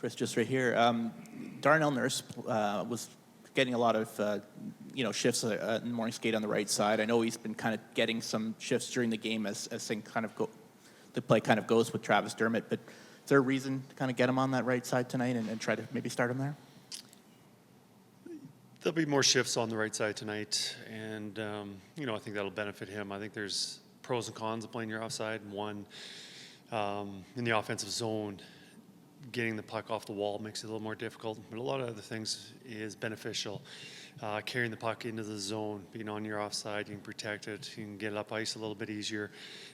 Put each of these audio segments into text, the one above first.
Kris, just right here. Darnell Nurse was getting a lot of shifts in the morning skate on the right side. I know he's been kind of getting some shifts during the game as things kind of go, the play kind of goes with Travis Dermott. But is there a reason to kind of get him on that right side tonight and try to maybe start him there? There'll be more shifts on the right side tonight, and I think that'll benefit him. I think there's pros and cons of playing your offside. One, in the offensive zone, getting the puck off the wall makes it a little more difficult, but a lot of other things is beneficial. Carrying the puck into the zone, being on your offside, you can protect it, you can get it up ice a little bit easier.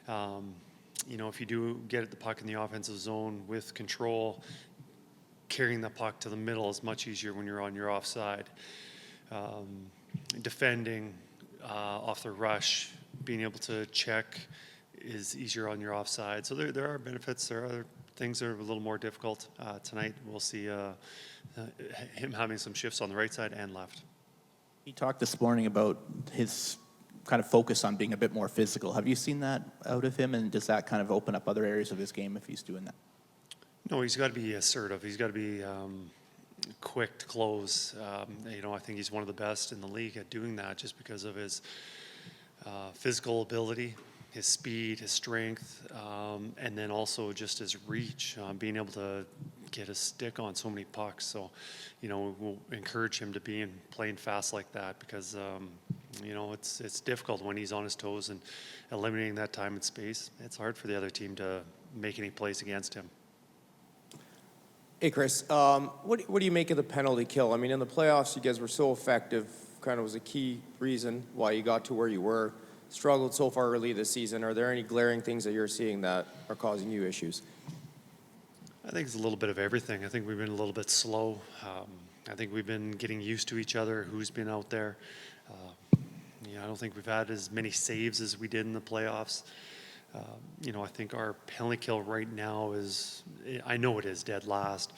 If you do get the puck in the offensive zone with control, carrying the puck to the middle is much easier when you're on your offside. Defending off the rush, being able to check is easier on your offside. So there are benefits. There are other things that are a little more difficult. Tonight we'll see him having some shifts on the right side and left. He talked this morning about his kind of focus on being a bit more physical. Have you seen that out of him, and does that kind of open up other areas of his game if he's doing that? No, he's got to be assertive. He's got to be quick to close. I think he's one of the best in the league at doing that just because of his physical ability, his speed, his strength, and then also just his reach, being able to get his stick on so many pucks. So, we'll encourage him to be playing fast like that because, it's difficult when he's on his toes and eliminating that time and space. It's hard for the other team to make any plays against him. Hey, Kris, what do you make of the penalty kill? I mean, in the playoffs, you guys were so effective, kind of was a key reason why you got to where you were. Struggled so far early this season. Are there any glaring things that you're seeing that are causing you issues? I think it's a little bit of everything. I think we've been a little bit slow. I think we've been getting used to each other, who's been out there. I don't think we've had as many saves as we did in the playoffs. I think our penalty kill right now is, I know it is dead last,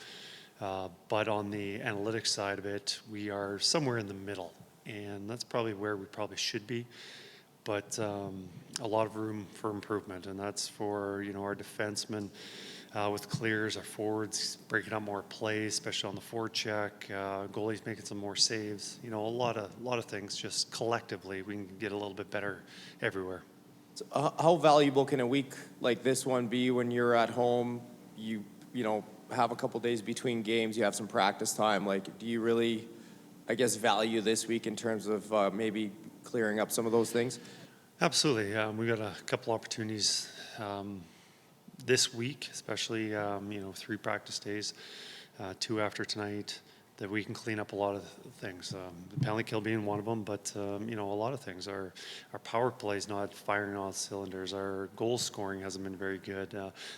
but on the analytics side of it, we are somewhere in the middle, and that's probably where we probably should be. But a lot of room for improvement, and that's for our defensemen with clears, our forwards breaking up more plays, especially on the forecheck, goalies making some more saves. A lot of things. Just collectively, we can get a little bit better everywhere. So, how valuable can a week like this one be when you're at home? You have a couple days between games. You have some practice time. Like, do you really, value this week in terms of maybe clearing up some of those things? Absolutely. We got a couple opportunities this week, especially 3 practice days, 2 after tonight, that we can clean up a lot of things. The penalty kill being one of them, but a lot of things. Our power play is not firing on all cylinders. Our goal scoring hasn't been very good.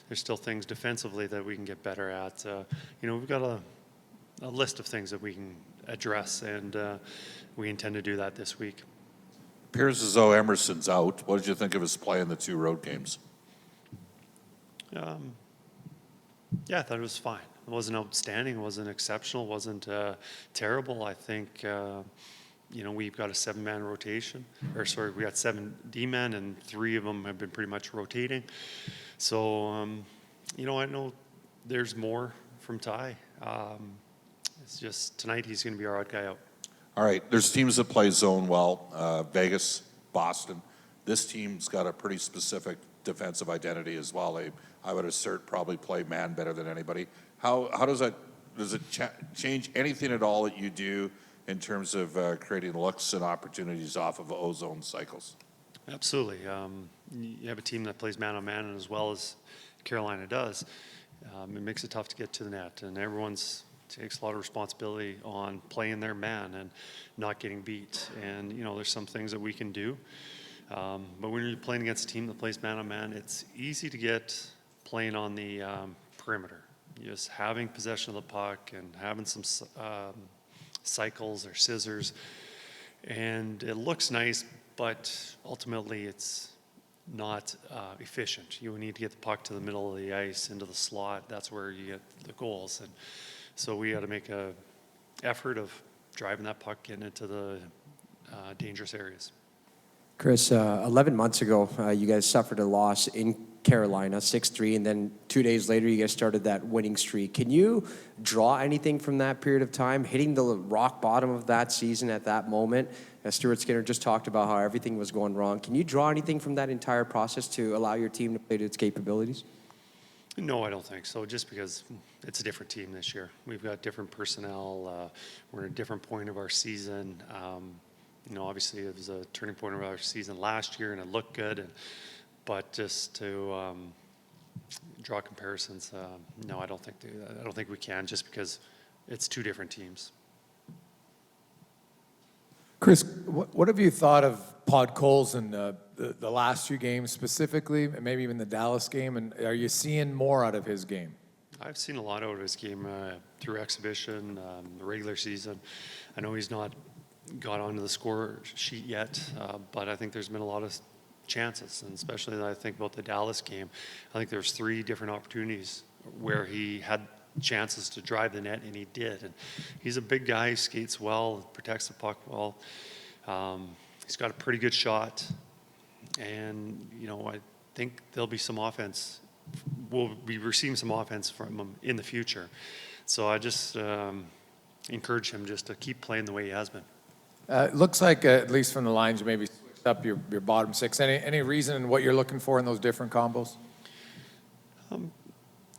There's still things defensively that we can get better at. We've got a list of things that we can address, and we intend to do that this week. Appears as though Emerson's out. What did you think of his play in the 2 road games? I thought it was fine. It wasn't outstanding. It wasn't exceptional. It wasn't terrible. I think, we've got a 7-man rotation. We got 7 D-men, and 3 of them have been pretty much rotating. So, I know there's more from Ty. It's just tonight he's going to be our odd guy out. All right, there's teams that play zone well, Vegas, Boston. This team's got a pretty specific defensive identity as well. I would assert probably play man better than anybody. How does it change anything at all that you do in terms of creating looks and opportunities off of ozone cycles? Absolutely. You have a team that plays man-on-man, and as well as Carolina does, it makes it tough to get to the net, and everyone's takes a lot of responsibility on playing their man and not getting beat. And, there's some things that we can do. But when you're playing against a team that plays man-on-man, it's easy to get playing on the perimeter. Just having possession of the puck and having some cycles or scissors. And it looks nice, but ultimately it's not efficient. You need to get the puck to the middle of the ice, into the slot. That's where you get the goals. And so we got to make a effort of driving that puck into the dangerous areas. Kris, 11 months ago, you guys suffered a loss in Carolina, 6-3, and then 2 days later, you guys started that winning streak. Can you draw anything from that period of time, hitting the rock bottom of that season at that moment? As Stuart Skinner just talked about how everything was going wrong. Can you draw anything from that entire process to allow your team to play to its capabilities? No, I don't think so, just because it's a different team this year. We've got different personnel. We're at a different point of our season. Obviously it was a turning point of our season last year and it looked good. But just to draw comparisons, no, I don't think we can, just because it's two different teams. Kris, what have you thought of Podkolzin in the last few games specifically, and maybe even the Dallas game? And are you seeing more out of his game? I've seen a lot out of his game through exhibition, the regular season. I know he's not got onto the score sheet yet, but I think there's been a lot of chances, and especially I think about the Dallas game. I think there's 3 different opportunities where he had chances to drive the net, and he did. And he's a big guy, he skates well, protects the puck well. He's got a pretty good shot, and I think there'll be some offense. We'll be receiving some offense from him in the future. So I just encourage him just to keep playing the way he has been. It looks like, at least from the lines, you maybe switched up your bottom 6. Any reason what you're looking for in those different combos?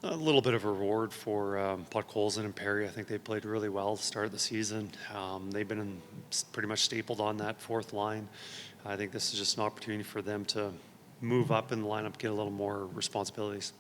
A little bit of a reward for Podkolzin and Perry. I think they played really well to start the season. They've been pretty much stapled on that 4th line. I think this is just an opportunity for them to move up in the lineup, get a little more responsibilities.